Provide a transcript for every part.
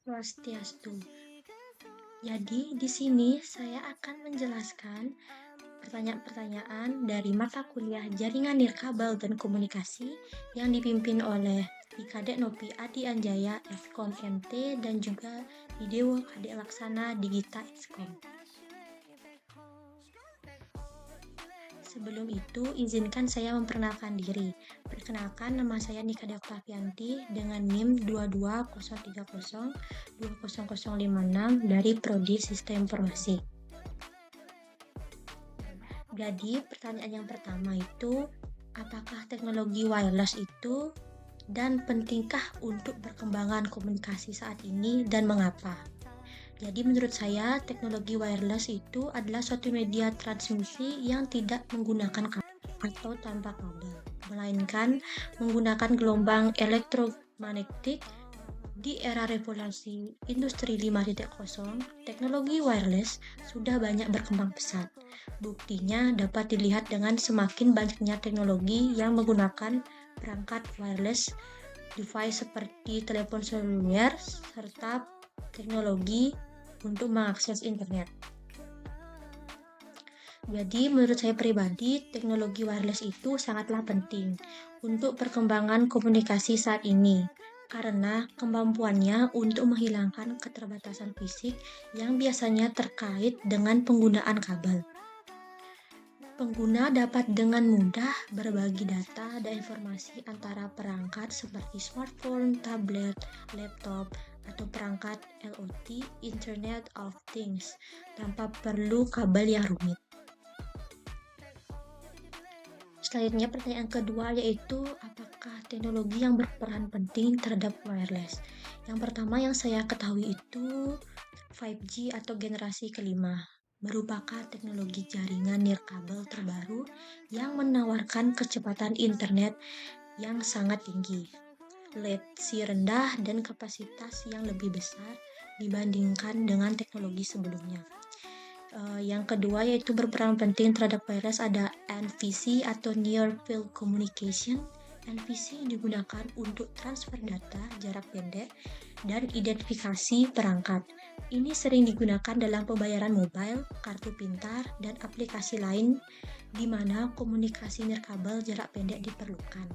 Swastiastu. Jadi, di sini saya akan menjelaskan pertanyaan-pertanyaan dari mata kuliah Jaringan Nirkabel dan Komunikasi yang dipimpin oleh Kadek Nopi Adi Anjaya Fkom MT dan juga Idewo Kadek Laksana Digita Xkom. Sebelum itu, izinkan saya memperkenalkan diri. Perkenalkan, nama saya Nikada Oktavianti dengan NIM 22030200056 dari Prodi Sistem Informasi. Jadi, pertanyaan yang pertama itu, apakah teknologi wireless itu dan pentingkah untuk perkembangan komunikasi saat ini dan mengapa? Jadi menurut saya teknologi wireless itu adalah suatu media transmisi yang tidak menggunakan kabel atau tanpa kabel, melainkan menggunakan gelombang elektromagnetik. Di era revolusi industri 5.0, teknologi wireless sudah banyak berkembang pesat. Buktinya dapat dilihat dengan semakin banyaknya teknologi yang menggunakan perangkat wireless device seperti telepon seluler serta teknologi untuk mengakses internet. Jadi menurut saya pribadi, teknologi wireless itu sangatlah penting untuk perkembangan komunikasi saat ini karena kemampuannya untuk menghilangkan keterbatasan fisik yang biasanya terkait dengan penggunaan kabel. Pengguna dapat dengan mudah berbagi data dan informasi antara perangkat seperti smartphone, tablet, laptop, atau perangkat IoT, Internet of Things, tanpa perlu kabel yang rumit. Selanjutnya pertanyaan kedua yaitu apakah teknologi yang berperan penting terhadap wireless? Yang pertama yang saya ketahui itu 5G atau generasi kelima merupakan teknologi jaringan nirkabel terbaru yang menawarkan kecepatan internet yang sangat tinggi, latency rendah dan kapasitas yang lebih besar dibandingkan dengan teknologi sebelumnya. Yang kedua yaitu berperan penting terhadap wireless ada NVC atau Near Field Communication. NVC digunakan untuk transfer data jarak pendek dan identifikasi perangkat. Ini sering digunakan dalam pembayaran mobile, kartu pintar, dan aplikasi lain di mana komunikasi nirkabel jarak pendek diperlukan.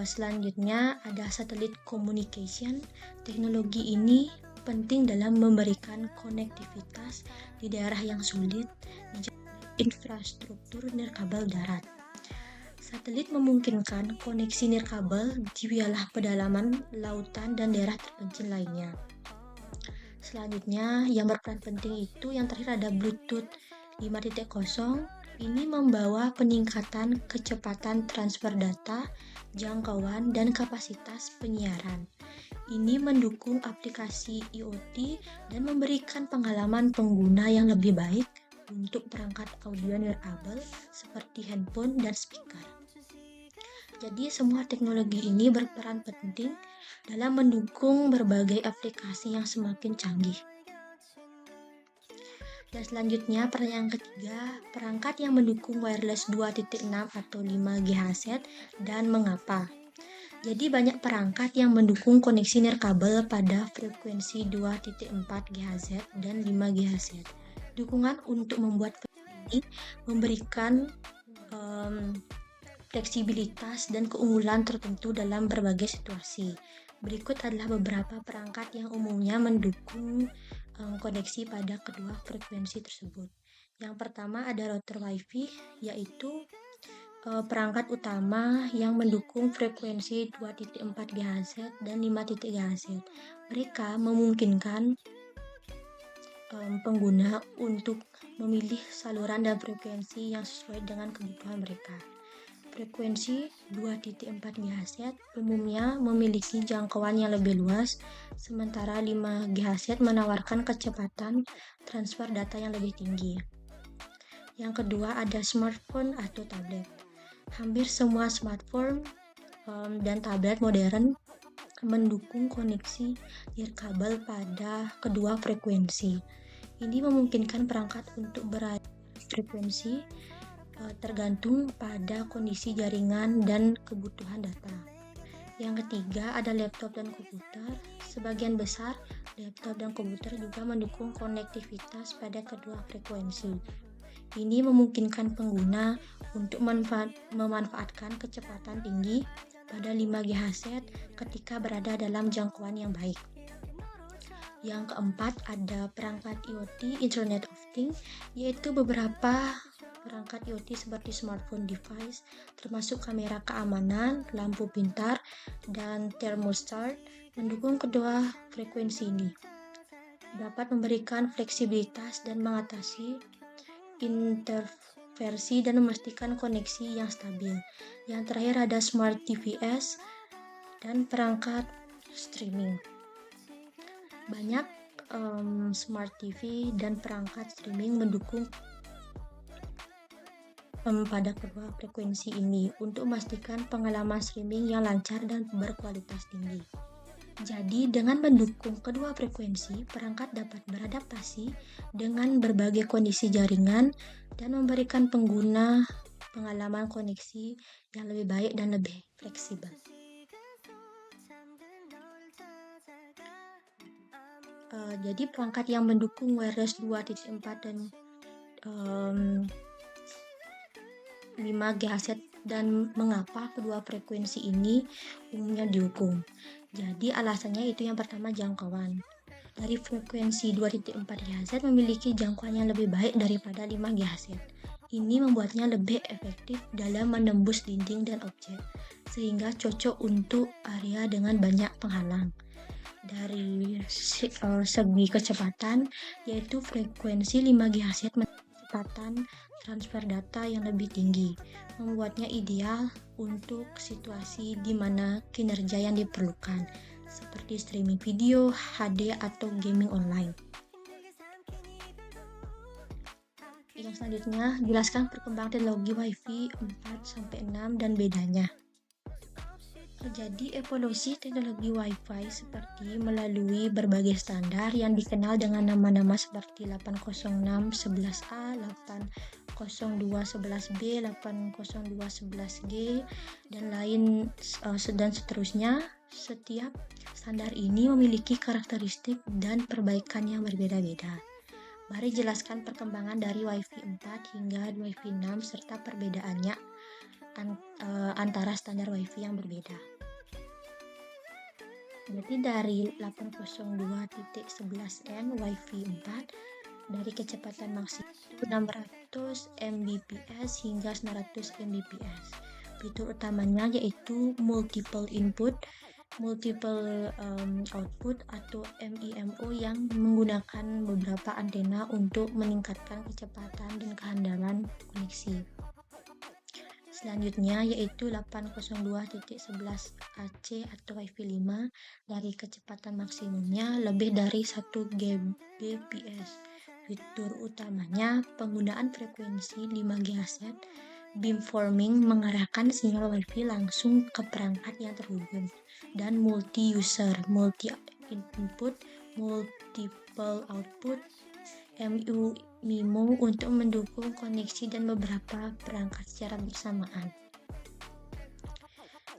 Selanjutnya ada satellite communication. Teknologi ini penting dalam memberikan konektivitas di daerah yang sulit di infrastruktur nirkabel darat. Satelit memungkinkan koneksi nirkabel di wilayah pedalaman, lautan, dan daerah terpencil lainnya. Selanjutnya, yang berperan penting itu yang terakhir ada Bluetooth 5.0. Ini membawa peningkatan kecepatan transfer data, jangkauan, dan kapasitas penyiaran. Ini mendukung aplikasi IoT dan memberikan pengalaman pengguna yang lebih baik untuk perangkat audio nirkabel seperti handphone dan speaker. Jadi semua teknologi ini berperan penting dalam mendukung berbagai aplikasi yang semakin canggih. Dan selanjutnya pertanyaan ketiga, perangkat yang mendukung wireless 2.6 atau 5 GHz dan mengapa? Jadi banyak perangkat yang mendukung koneksi nirkabel pada frekuensi 2.4 GHz dan 5 GHz. Dukungan untuk membuat ini memberikan fleksibilitas dan keunggulan tertentu dalam berbagai situasi. Berikut adalah beberapa perangkat yang umumnya mendukung koneksi pada kedua frekuensi tersebut. Yang pertama ada router WiFi, yaitu perangkat utama yang mendukung frekuensi 2.4 GHz dan 5 GHz. Mereka memungkinkan pengguna untuk memilih saluran dan frekuensi yang sesuai dengan kebutuhan mereka. Frekuensi 2.4 GHz umumnya memiliki jangkauan yang lebih luas, sementara 5 GHz menawarkan kecepatan transfer data yang lebih tinggi. Yang kedua ada smartphone atau tablet. Hampir semua smartphone dan tablet modern mendukung koneksi nirkabel pada kedua frekuensi. Ini memungkinkan perangkat untuk berada di frekuensi tergantung pada kondisi jaringan dan kebutuhan data. Yang ketiga ada laptop dan komputer. Sebagian besar laptop dan komputer juga mendukung konektivitas pada kedua frekuensi. Ini memungkinkan pengguna untuk memanfaatkan kecepatan tinggi pada 5 GHz ketika berada dalam jangkauan yang baik. Yang keempat ada perangkat IoT, Internet of Things, yaitu beberapa perangkat IoT seperti smartphone device, termasuk kamera keamanan, lampu pintar, dan thermostat mendukung kedua frekuensi ini. Dapat memberikan fleksibilitas dan mengatasi interferensi dan memastikan koneksi yang stabil. Yang terakhir ada smart TVS dan perangkat streaming. Banyak smart TV dan perangkat streaming mendukung pada kedua frekuensi ini untuk memastikan pengalaman streaming yang lancar dan berkualitas tinggi. Jadi, dengan mendukung kedua frekuensi, perangkat dapat beradaptasi dengan berbagai kondisi jaringan dan memberikan pengguna pengalaman koneksi yang lebih baik dan lebih fleksibel. Jadi perangkat yang mendukung wireless 2.4 dan 5 GHz dan mengapa kedua frekuensi ini umumnya didukung. Jadi alasannya itu yang pertama jangkauan. Dari frekuensi 2.4 GHz memiliki jangkauan yang lebih baik daripada 5 GHz. Ini membuatnya lebih efektif dalam menembus dinding dan objek, sehingga cocok untuk area dengan banyak penghalang. Dari segi kecepatan, yaitu frekuensi 5 GHz kecepatan transfer data yang lebih tinggi, membuatnya ideal untuk situasi di mana kinerja yang diperlukan, seperti streaming video, HD, atau gaming online. Yang selanjutnya, jelaskan perkembangan teknologi Wi-Fi 4-6 dan bedanya. Terjadi evolusi teknologi Wi-Fi seperti melalui berbagai standar yang dikenal dengan nama-nama seperti 802.11a, 802.11b, 802.11g, dan seterusnya. Setiap standar ini memiliki karakteristik dan perbaikan yang berbeda-beda. Mari jelaskan perkembangan dari Wi-Fi 4 hingga Wi-Fi 6 serta perbedaannya antara standar Wi-Fi yang berbeda. Berarti dari 802.11n Wi-Fi 4 dari kecepatan maksimal 600 Mbps hingga 900 Mbps. Fitur utamanya yaitu multiple input, multiple output atau MIMO yang menggunakan beberapa antena untuk meningkatkan kecepatan dan kehandalan koneksi. Selanjutnya yaitu 802.11ac atau Wi-Fi 5 dari kecepatan maksimumnya lebih dari 1 Gbps. Fitur utamanya penggunaan frekuensi 5 GHz beamforming mengarahkan sinyal Wi-Fi langsung ke perangkat yang terhubung, dan multi-user, multi-input, multiple output, MIMO untuk mendukung koneksi dan beberapa perangkat secara bersamaan.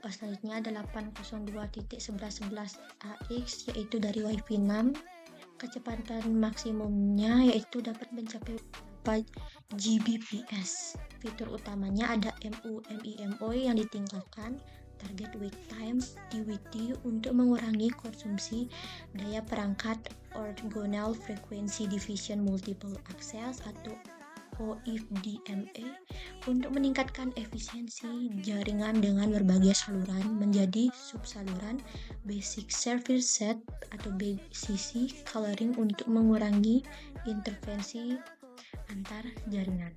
Selanjutnya ada 802.1111ax yaitu dari Wi-Fi 6. Kecepatan maksimumnya yaitu dapat mencapai 4 Gbps. Fitur utamanya ada MIMO yang ditingkatkan, target wake time, DWT untuk mengurangi konsumsi daya perangkat, orthogonal frequency division multiple access atau OFDMA untuk meningkatkan efisiensi jaringan dengan berbagai saluran menjadi subsaluran, basic service set atau BCC coloring untuk mengurangi interferensi antar jaringan.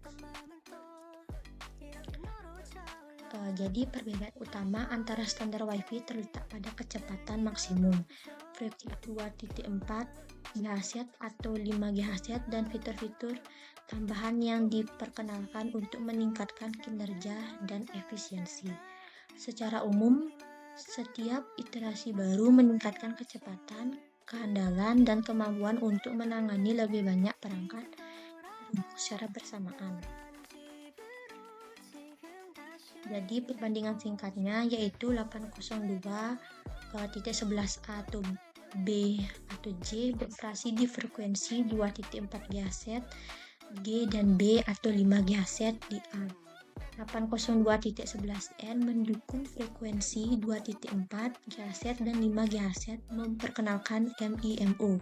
Jadi perbedaan utama antara standar Wi-Fi terletak pada kecepatan maksimum, frekuensi 2.4 GHz atau 5 GHz, dan fitur-fitur tambahan yang diperkenalkan untuk meningkatkan kinerja dan efisiensi. Secara umum, setiap iterasi baru meningkatkan kecepatan, kehandalan, dan kemampuan untuk menangani lebih banyak perangkat secara bersamaan. Jadi perbandingan singkatnya yaitu 802.11a atau B atau J beroperasi di frekuensi 2.4 GHz, G dan B atau 5 GHz di A. 802.11n mendukung frekuensi 2.4 GHz dan 5 GHz memperkenalkan MIMO.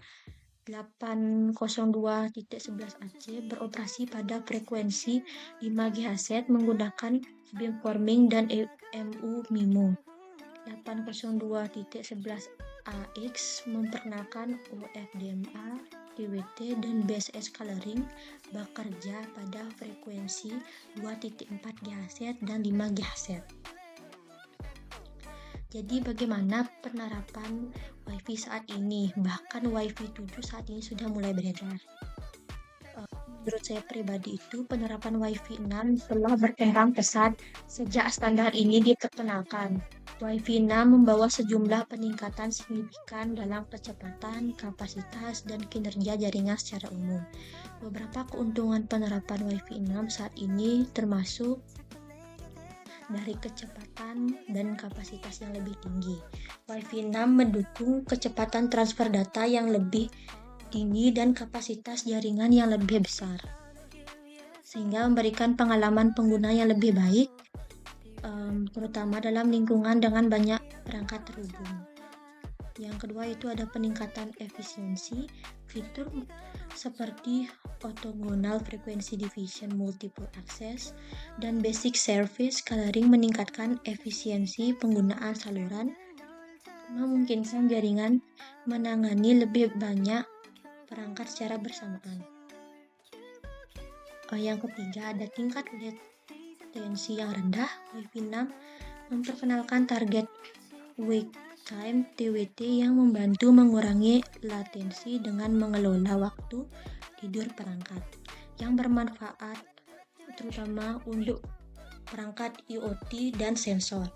802.11ac beroperasi pada frekuensi 5 GHz menggunakan beamforming dan MU-MIMO. 802.11ax memperkenalkan OFDMA, DWT, dan BSS coloring bekerja pada frekuensi 2.4 GHz dan 5 GHz. Jadi bagaimana penerapan WiFi saat ini? Bahkan WiFi 7 saat ini sudah mulai beredar. Menurut saya pribadi itu penerapan WiFi 6 telah berkembang pesat sejak standar ini diperkenalkan. WiFi 6 membawa sejumlah peningkatan signifikan dalam kecepatan, kapasitas, dan kinerja jaringan secara umum. Beberapa keuntungan penerapan WiFi 6 saat ini termasuk dari kecepatan dan kapasitas yang lebih tinggi. WiFi 6 mendukung kecepatan transfer data yang lebih tinggi dan kapasitas jaringan yang lebih besar, sehingga memberikan pengalaman pengguna yang lebih baik, terutama dalam lingkungan dengan banyak perangkat terhubung. Yang kedua itu ada peningkatan efisiensi. Fitur seperti orthogonal frequency division, multiple access, dan basic service coloring meningkatkan efisiensi penggunaan saluran, memungkinkan jaringan menangani lebih banyak perangkat secara bersamaan. Yang ketiga ada tingkat latensi yang rendah. WiFi 6 memperkenalkan target wake time (TWT) yang membantu mengurangi latensi dengan mengelola waktu tidur perangkat, yang bermanfaat terutama untuk perangkat IoT dan sensor.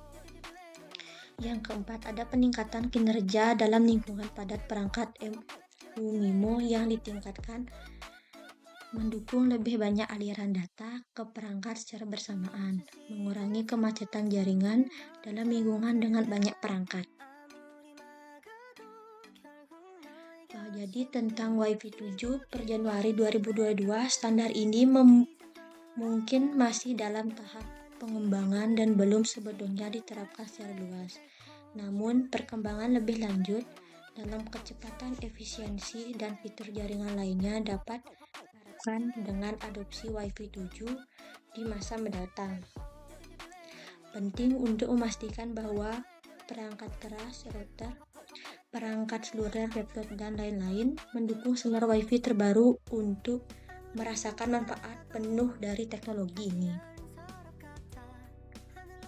Yang keempat ada peningkatan kinerja dalam lingkungan padat perangkat MU-MIMO yang ditingkatkan, mendukung lebih banyak aliran data ke perangkat secara bersamaan, mengurangi kemacetan jaringan dalam lingkungan dengan banyak perangkat. Jadi tentang WiFi 7 per Januari 2022, standar ini mungkin masih dalam tahap pengembangan dan belum sebetulnya diterapkan secara luas. Namun perkembangan lebih lanjut dalam kecepatan, efisiensi, dan fitur jaringan lainnya dapat diharapkan dengan adopsi WiFi 7 di masa mendatang. Penting untuk memastikan bahwa perangkat keras, router, perangkat seluler, laptop, dan lain-lain mendukung standar WiFi terbaru untuk merasakan manfaat penuh dari teknologi ini.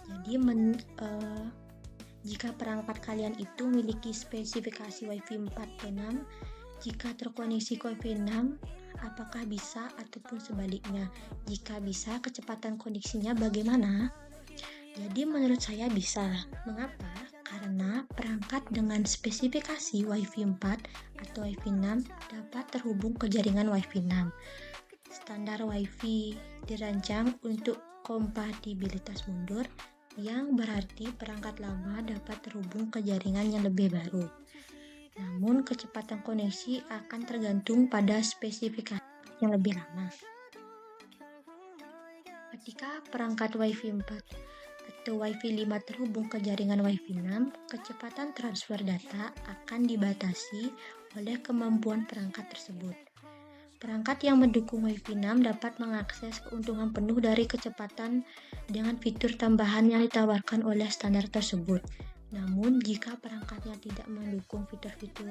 Jadi jika perangkat kalian itu memiliki spesifikasi WiFi 4.6, jika terkoneksi ke WiFi 6, apakah bisa ataupun sebaliknya? Jika bisa, kecepatan koneksinya bagaimana? Jadi menurut saya bisa. Mengapa? Karena perangkat dengan spesifikasi WiFi 4 atau WiFi 6 dapat terhubung ke jaringan WiFi 6. Standar WiFi dirancang untuk kompatibilitas mundur, yang berarti perangkat lama dapat terhubung ke jaringan yang lebih baru. Namun kecepatan koneksi akan tergantung pada spesifikasi yang lebih lama. Ketika perangkat WiFi 4 atau WiFi 5 terhubung ke jaringan WiFi 6, kecepatan transfer data akan dibatasi oleh kemampuan perangkat tersebut. Perangkat yang mendukung WiFi 6 dapat mengakses keuntungan penuh dari kecepatan dengan fitur tambahan yang ditawarkan oleh standar tersebut. Namun, jika perangkatnya tidak mendukung fitur-fitur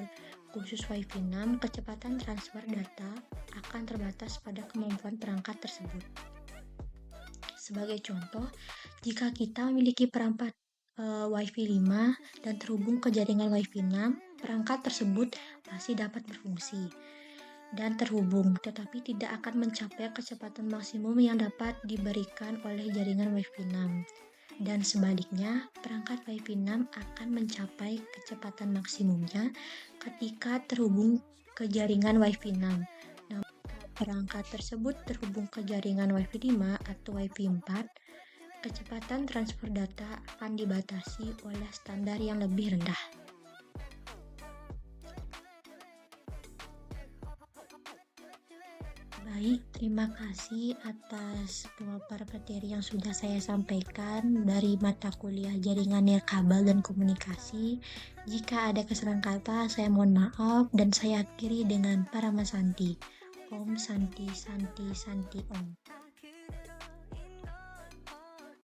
khusus WiFi 6, kecepatan transfer data akan terbatas pada kemampuan perangkat tersebut. Sebagai contoh, jika kita memiliki perangkat WiFi 5 dan terhubung ke jaringan WiFi 6, perangkat tersebut masih dapat berfungsi dan terhubung, tetapi tidak akan mencapai kecepatan maksimum yang dapat diberikan oleh jaringan WiFi 6. Dan sebaliknya, perangkat WiFi 6 akan mencapai kecepatan maksimumnya ketika terhubung ke jaringan WiFi 6. Namun, perangkat tersebut terhubung ke jaringan WiFi 5 atau WiFi 4, Kecepatan transfer data akan dibatasi oleh standar yang lebih rendah. Baik, terima kasih atas pemaparan materi yang sudah saya sampaikan dari mata kuliah Jaringan Nirkabel dan Komunikasi. Jika ada kesalahan kata, saya mohon maaf dan saya akhiri dengan Paramasanti. Om Santi Santi Santi Om.